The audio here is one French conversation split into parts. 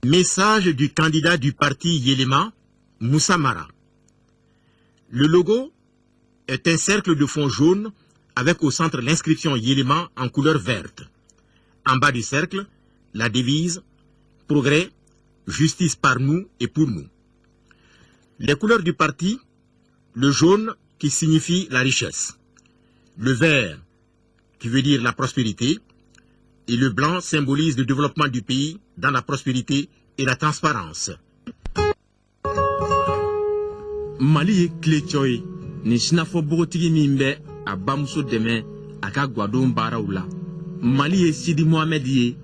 Message du candidat du parti Yélema, Moussa Mara. Le logo est un cercle de fond jaune avec au centre l'inscription Yélema en couleur verte. En bas du cercle, la devise « Progrès, justice par nous et pour nous ». Les couleurs du parti, le jaune qui signifie la richesse, le vert qui veut dire la prospérité, et le blanc symbolise le développement du pays dans la prospérité et la transparence. Mali ye kile coy ni sinafo bogotigi min bɛ a bamuso dɛmɛ a ka gwadon baaraw la. Mali ye Sidi Mohamed ye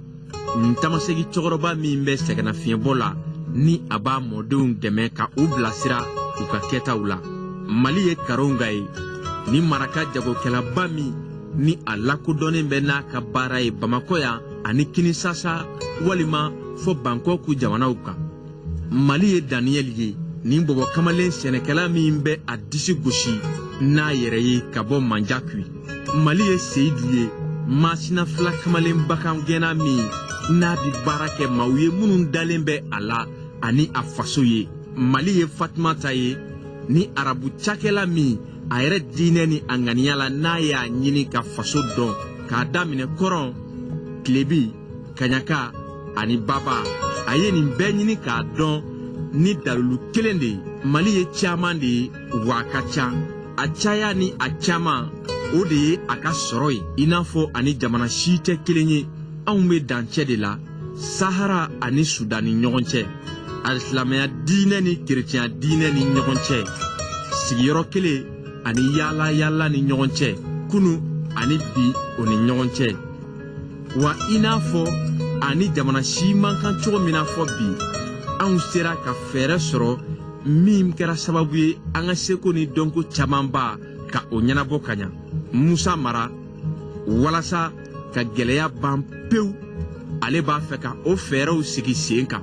nin tamasegi cɛkɔrɔba min bɛ sɛgɛnnafiɲɛbɔ la ni a b'a mɔdenw dɛmɛ ka u bilasira u ka kɛtaw la. Mali ye Karonga ye ni maraka jagokɛlaba min ni a lakodɔnnen bɛ n'a ka baara ye Bamako yan ani Kinisasa walima fo Bangkok jamanaw kan. Mali ye Daniel ye ni bɔbɔ kamalen sɛnɛkɛla min bɛ a disi gosi n'a yɛrɛ ye ka bɔ manja kui. Mali ye Seyidu ye masina fila kamalen bakangɛnna min n'a bi baara kɛ maaw ye minnu dalen bɛ a la ani a faso ye. Mali ye Fatumata ye ni arabu cakɛla min a yɛrɛ diinɛ ni a ŋaniya la n'a y'a ɲini ka faso dɔn k'a daminɛ kɔrɔn Tilebi Kaɲaka ani Baba a ye nin bɛɛ ɲini k'a dɔn ni dalulu kelen de ye. Mali ye caman de ye wa a ka ca a caya ni a caman o de ye a ka sɔrɔ ye i n'a fɔ ani jamana si tɛ kelen ye. Anw bɛ dancɛ de la Sahara ani Sudan ni ɲɔgɔn cɛ, alisilamɛya diinɛ ni kerecɛnya diinɛ ni ɲɔgɔn cɛ, sigiyɔrɔ kelen ani yaala yaala ni ɲɔgɔn cɛ, kunu ani bi o ni ɲɔgɔn cɛ. Wa i n'a fɔ ani jamana si man kan cogo min na fɔ bi anw sera ka fɛɛrɛ sɔrɔ min kɛra sababu ye an ka seko ni dɔnko camanba ka o ɲɛnabɔ ka ɲa. Musa Mara walasa ka gɛlɛya ban pewu ale b'a fɛ ka o fɛɛrɛw sigi sen kan.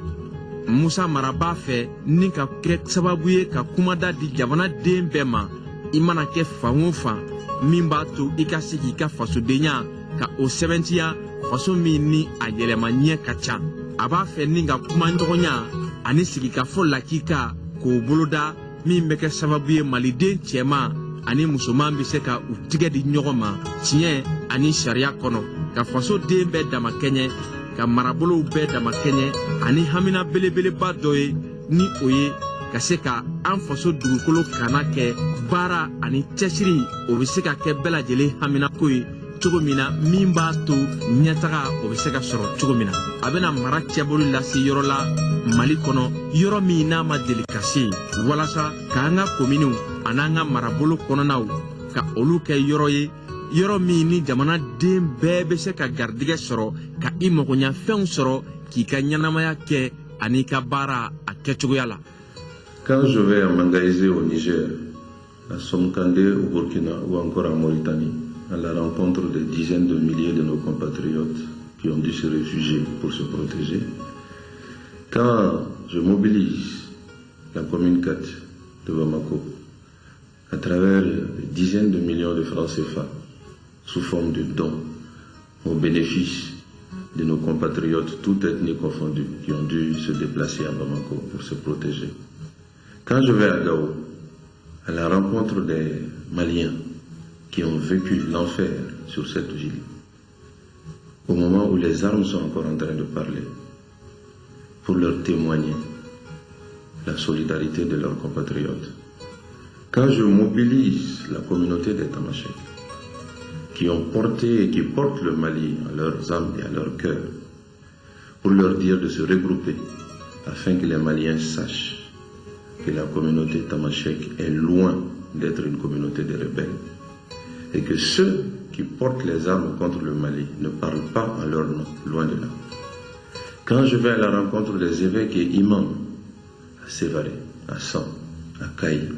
Musa Mara b'a fɛ ni ka kɛ sababu ye ka kumada di jamana den bɛɛ ma i mana kɛ fan o fan min b'a to i ka se k'i ka fasodenya ka o sɛbɛntiya faso min ni a yɛlɛma ɲɛ ka ca. A b'a fɛ ni ka kuma ɲɔgɔnya ani sigikafɔ lakika k'o boloda min bɛ kɛ sababu ye maliden cɛman ani musoman bɛ se ka u tigɛ di ɲɔgɔn ma tiɲɛ ani sariya kɔnɔ, ka faso den bɛɛ dama kɛɲɛ, ka marabolow bɛɛ dama kɛɲɛ ani hamina belebeleba dɔ ye ni o ye ka se ka an faso dugukolo kana kɛ baara ani cɛsiri o bɛ se ka kɛ bɛɛ lajɛlen haminako ye cogo min na min b'a to ɲɛtaga o bɛ se ka sɔrɔ cogo min na. A bɛna mara cɛboli lase yɔrɔ la Mali kɔnɔ yɔrɔ min n'a ma deli ka se walasa k'an ka kominiw a n'an ka marabolo kɔnɔnaw ka olu kɛ yɔrɔ ye yɔrɔ min ni jamana den bɛɛ bɛ se ka garijɛgɛ sɔrɔ ka i magoɲafɛnw sɔrɔ k'i ka ɲɛnamaya kɛ ani ka baara a kɛcogoya la. Quand je vais m'engager au Niger, à Somkandé, au Burkina ou encore en Mauritanie, à la rencontre des dizaines de milliers de nos compatriotes qui ont dû se réfugier pour se protéger, quand je mobilise la commune 4 de Bamako à travers des dizaines de millions de francs CFA sous forme de dons au bénéfice de nos compatriotes, toutes ethnies confondues, qui ont dû se déplacer à Bamako pour se protéger. Quand je vais à Gao, à la rencontre des Maliens qui ont vécu l'enfer sur cette ville, au moment où les armes sont encore en train de parler, pour leur témoigner la solidarité de leurs compatriotes. Quand je mobilise la communauté des Tamashek, qui ont porté et qui portent le Mali à leurs âmes et à leur cœur, pour leur dire de se regrouper, afin que les Maliens sachent que la communauté Tamashek est loin d'être une communauté de rebelles, et que ceux qui portent les armes contre le Mali ne parlent pas en leur nom, loin de là. Quand je vais à la rencontre des évêques et imams à Sévaré, à San, à Kaï,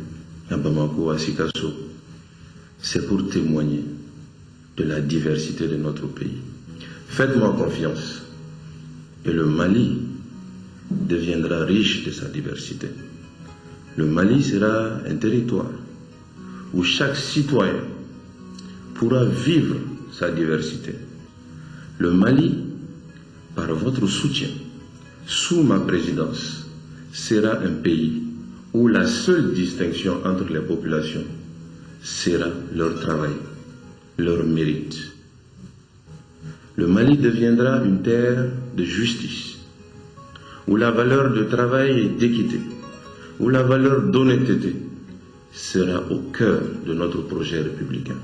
à Bamako, à Sikasso, c'est pour témoigner de la diversité de notre pays. Faites-moi confiance et le Mali deviendra riche de sa diversité. Le Mali sera un territoire où chaque citoyen pourra vivre sa diversité. Le Mali, par votre soutien, sous ma présidence, sera un pays où la seule distinction entre les populations sera leur travail, leur mérite. Le Mali deviendra une terre de justice, où la valeur de travail et d'équité, où la valeur d'honnêteté sera au cœur de notre projet républicain.